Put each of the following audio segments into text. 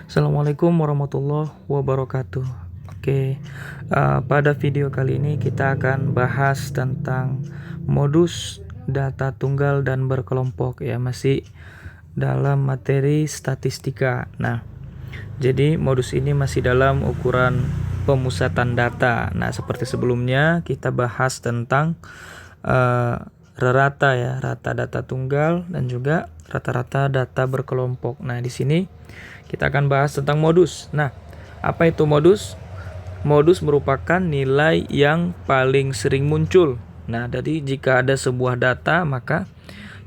Assalamualaikum warahmatullahi wabarakatuh. Pada video kali ini kita akan bahas tentang modus data tunggal dan berkelompok ya, masih dalam materi statistika. Nah, jadi modus ini masih dalam ukuran pemusatan data. Nah, seperti sebelumnya kita bahas tentang rata ya, rata data tunggal dan juga rata-rata data berkelompok. Nah, di sini kita akan bahas tentang modus. Nah, apa itu modus? Modus merupakan nilai yang paling sering muncul. Nah, jadi jika ada sebuah data, maka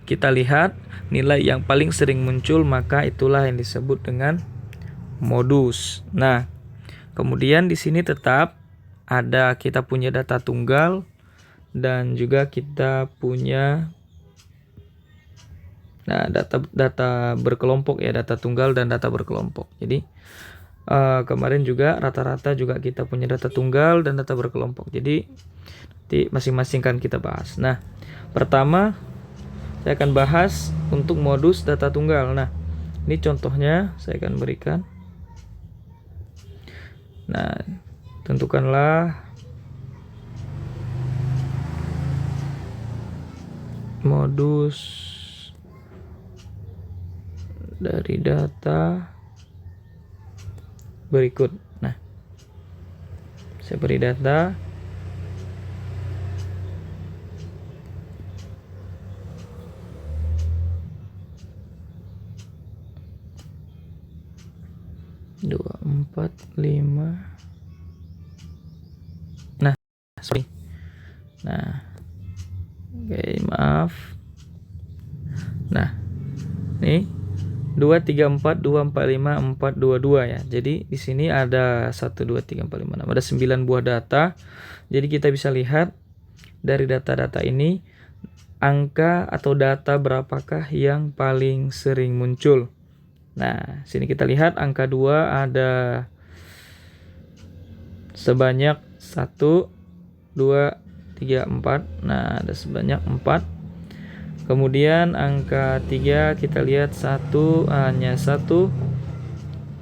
kita lihat nilai yang paling sering muncul, maka itulah yang disebut dengan modus. Nah, kemudian di sini tetap ada kita punya data tunggal dan juga kita punya data berkelompok ya, data tunggal dan data berkelompok. Jadi kemarin juga rata-rata juga kita punya data tunggal dan data berkelompok. Jadi nanti masing-masing kan kita bahas. Nah, pertama saya akan bahas untuk modus data tunggal. Nah, ini contohnya saya akan berikan. Nah, tentukanlah modus dari data berikut. Nah, saya beri data dua, 4, 5. Nah, sorry. Nah, maaf. Nah, nih 2, 3, 4, 2, 4, 5, 4, 2, 2 ya. Jadi di sini ada 1, 2, 3, 4, 5, 6. Ada 9 buah data. Jadi kita bisa lihat dari data-data ini angka atau data berapakah yang paling sering muncul. Nah, sini kita lihat angka 2 ada sebanyak 1, 2, 3, 4. Nah, ada sebanyak 4. Kemudian angka 3 kita lihat hanya 1.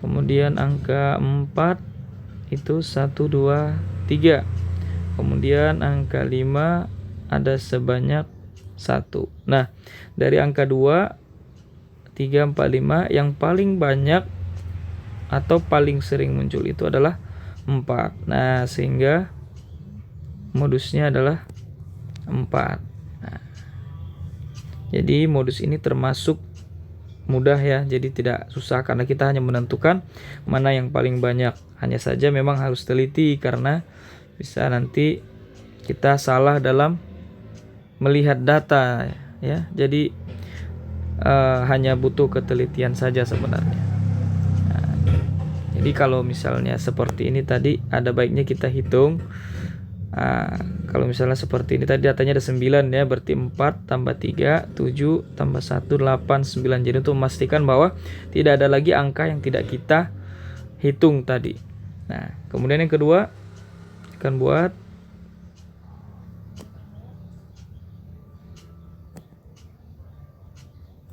Kemudian angka 4 itu 1, 2, 3. Kemudian angka 5 ada sebanyak 1. Nah, dari angka 2, 3, 4, 5 yang paling banyak atau paling sering muncul itu adalah 4. Nah, sehingga modusnya adalah 4. Nah, jadi modus ini termasuk mudah ya, jadi tidak susah karena kita hanya menentukan mana yang paling banyak. Hanya saja memang harus teliti karena bisa nanti kita salah dalam melihat data ya. Jadi hanya butuh ketelitian saja sebenarnya. Nah, jadi kalau misalnya seperti ini tadi ada baiknya kita hitung. Kalau misalnya seperti ini tadi datanya ada 9 ya, berarti 4 tambah 3, 7 tambah 1, 8, 9. Jadi untuk memastikan bahwa tidak ada lagi angka yang tidak kita hitung tadi. Nah, kemudian yang kedua akan buat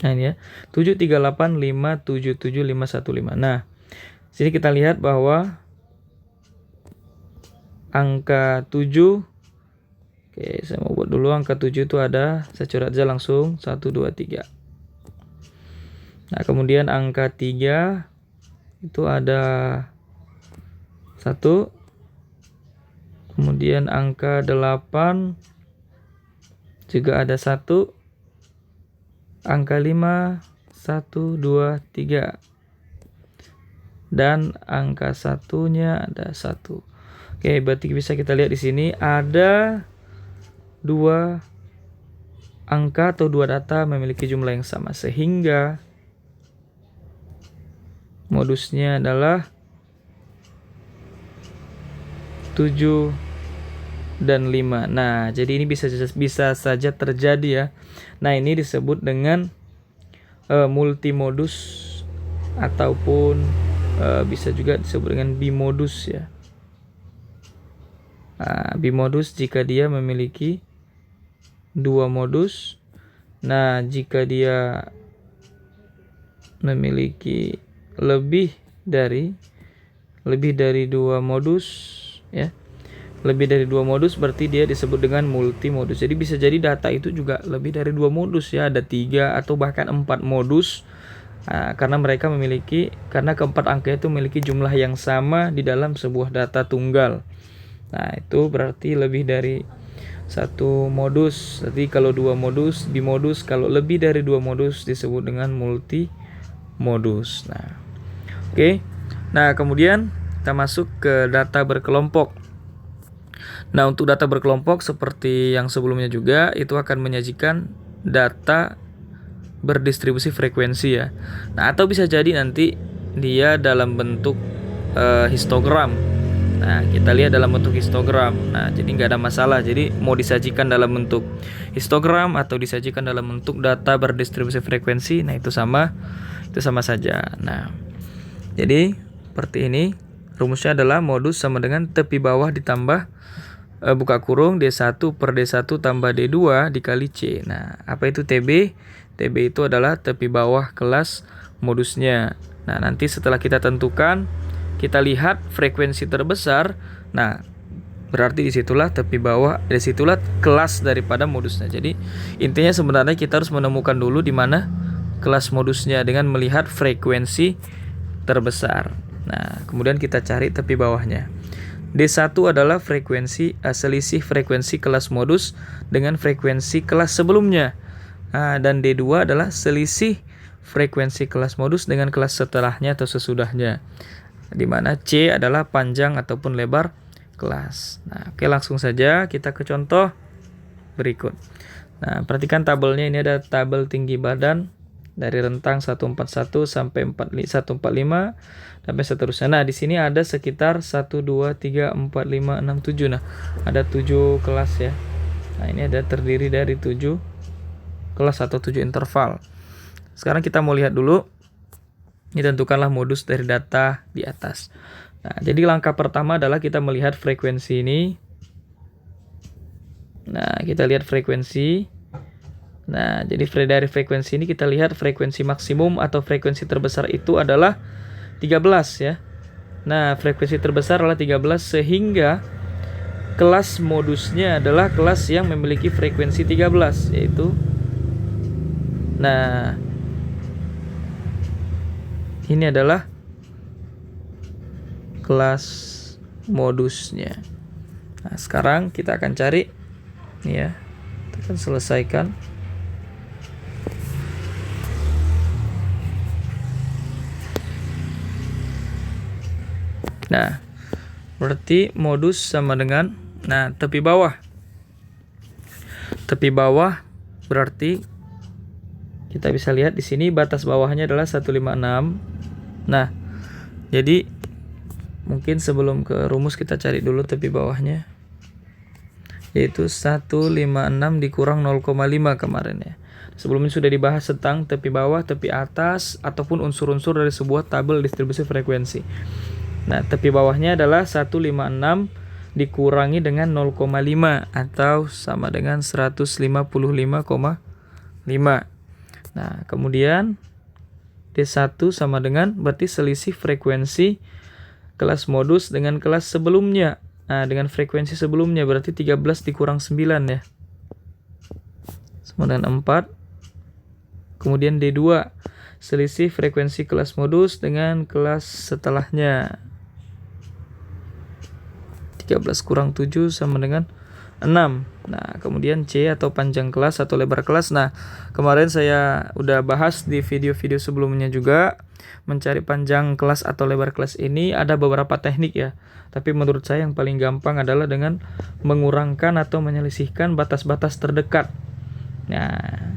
ini ya, 7, 3, 8, 5, 7, 7, 5, 1, 5. Nah, sini kita lihat bahwa angka 7, saya mau buat dulu angka 7 itu ada, saya coret aja langsung 1, 2, 3. Nah, kemudian angka 3 itu ada 1. Kemudian angka 8 juga ada 1. Angka 5, 1, 2, 3. Dan angka 1-nya ada 1. Oke, berarti bisa kita lihat di sini ada 2 angka atau 2 data memiliki jumlah yang sama, sehingga modusnya adalah 7 dan 5. Nah, jadi ini bisa saja terjadi ya. Nah, ini disebut dengan multimodus ataupun bisa juga disebut dengan bimodus ya. Bimodus jika dia memiliki 2 modus. Nah, jika dia memiliki lebih dari 2 modus ya. Lebih dari 2 modus berarti dia disebut dengan multimodus. Jadi bisa jadi data itu juga lebih dari 2 modus ya, ada 3 atau bahkan 4 modus. Karena keempat angka itu memiliki jumlah yang sama di dalam sebuah data tunggal. Nah, itu berarti lebih dari 1 modus. Jadi kalau 2 modus, bimodus. Kalau lebih dari 2 modus disebut dengan multimodus. Nah, oke. Nah, kemudian kita masuk ke data berkelompok. Nah, untuk data berkelompok seperti yang sebelumnya juga, itu akan menyajikan data berdistribusi frekuensi ya. Nah, atau bisa jadi nanti dia dalam bentuk histogram. Nah, kita lihat dalam bentuk histogram. Nah, jadi nggak ada masalah. Jadi mau disajikan dalam bentuk histogram atau disajikan dalam bentuk data berdistribusi frekuensi, nah itu sama saja. Nah, jadi seperti ini. Rumusnya adalah modus sama dengan tepi bawah ditambah buka kurung D1 per D1 tambah D2 dikali C. Nah, apa itu TB? TB itu adalah tepi bawah kelas modusnya. Nah, nanti setelah kita tentukan, kita lihat frekuensi terbesar. Nah, berarti disitulah kelas daripada modusnya. Jadi, intinya sebenarnya kita harus menemukan dulu di mana kelas modusnya dengan melihat frekuensi terbesar. Nah, kemudian kita cari tepi bawahnya. D1 adalah selisih frekuensi kelas modus dengan frekuensi kelas sebelumnya. Dan D2 adalah selisih frekuensi kelas modus dengan kelas setelahnya atau sesudahnya. Di mana C adalah panjang ataupun lebar kelas. Nah, oke, langsung saja kita ke contoh berikut. Nah, perhatikan tabelnya, ini ada tabel tinggi badan dari rentang 141 sampai 145 sampai seterusnya. Nah, di sini ada sekitar 1 2 3 4 5 6 7. Nah, ada 7 kelas ya. Nah, ini ada terdiri dari 7 kelas atau 7 interval. Sekarang kita mau lihat dulu. Ini tentukanlah modus dari data di atas. Nah, jadi langkah pertama adalah kita melihat frekuensi ini. Nah, kita lihat frekuensi. Nah, jadi dari frekuensi ini kita lihat frekuensi maksimum atau frekuensi terbesar itu adalah 13 ya. Nah, frekuensi terbesar adalah 13 sehingga kelas modusnya adalah kelas yang memiliki frekuensi 13 yaitu. Nah, ini adalah kelas modusnya. Nah, sekarang kita akan cari ya. Kita akan selesaikan. Nah, berarti modus sama dengan tepi bawah. Tepi bawah berarti kita bisa lihat di sini batas bawahnya adalah 156. Nah, jadi mungkin sebelum ke rumus kita cari dulu tepi bawahnya. Yaitu 156 dikurang 0,5 kemarin ya. Sebelumnya sudah dibahas tentang tepi bawah, tepi atas ataupun unsur-unsur dari sebuah tabel distribusi frekuensi. Nah, tepi bawahnya adalah 156 dikurangi dengan 0,5 atau sama dengan 155,5. Nah, kemudian D1 sama dengan berarti selisih frekuensi kelas modus dengan kelas sebelumnya. Nah, dengan frekuensi sebelumnya berarti 13 dikurang 9 ya. Sama dengan 4. Kemudian D2 selisih frekuensi kelas modus dengan kelas setelahnya. 13 kurang 7 sama dengan 6. Nah, kemudian C atau panjang kelas atau lebar kelas. Nah, kemarin saya udah bahas di video-video sebelumnya juga. Mencari panjang kelas atau lebar kelas ini ada beberapa teknik ya. Tapi menurut saya yang paling gampang adalah dengan mengurangkan atau menyelisihkan batas-batas terdekat. Nah,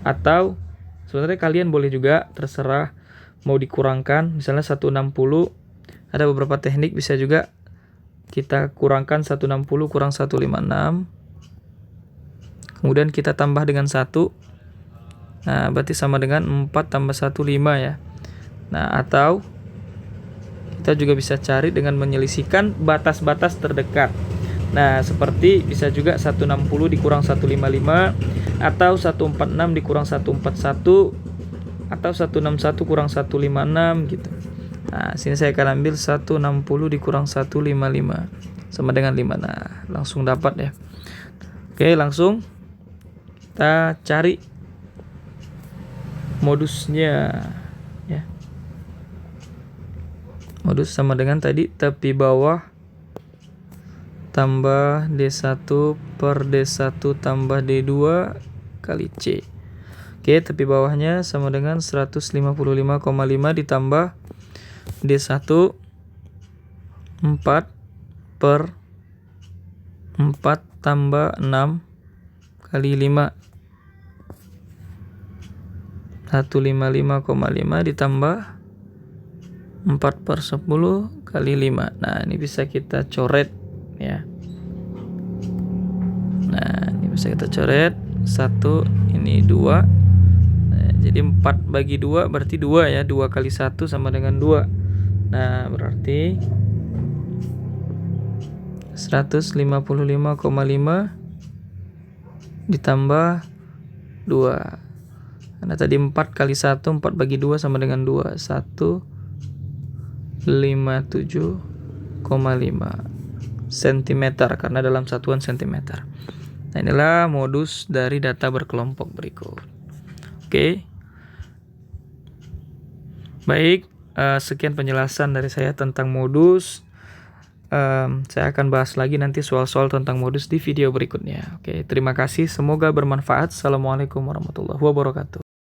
atau sebenarnya kalian boleh juga terserah mau dikurangkan. Misalnya 160. Ada beberapa teknik bisa juga kita kurangkan 160 kurang 156. Kemudian kita tambah dengan 1. Nah, berarti sama dengan 4 tambah 1, 5 ya. Nah, atau kita juga bisa cari dengan menyelisihkan batas-batas terdekat. Nah, seperti bisa juga 160 dikurang 155 atau 146 dikurang 141 atau 161 kurang 156 gitu. Nah, sini saya akan ambil 160 dikurang 155 sama dengan 5. Nah, langsung dapat ya. Oke, langsung kita cari modusnya ya. Modus sama dengan tadi tepi bawah tambah D1 per D1 tambah D2 kali C. Oke, tepi bawahnya sama dengan 155,5 ditambah D1 4 per 4 tambah 6 kali 5. 155,5 ditambah 4 per 10 kali 5. Nah, ini bisa kita coret ya. Nah, ini bisa kita coret. 1, ini 2. Nah, jadi 4 bagi 2 berarti 2 ya. 2 kali 1 sama dengan 2. Nah, berarti 155,5 ditambah 2. Karena tadi 4 kali 1, 4 bagi 2 sama dengan 2. 157,5 cm karena dalam satuan cm. Nah, inilah modus dari data berkelompok berikut. Oke. Baik, sekian penjelasan dari saya tentang modus. Saya akan bahas lagi nanti soal-soal tentang modus di video berikutnya. Oke, terima kasih. Semoga bermanfaat. Assalamualaikum warahmatullahi wabarakatuh.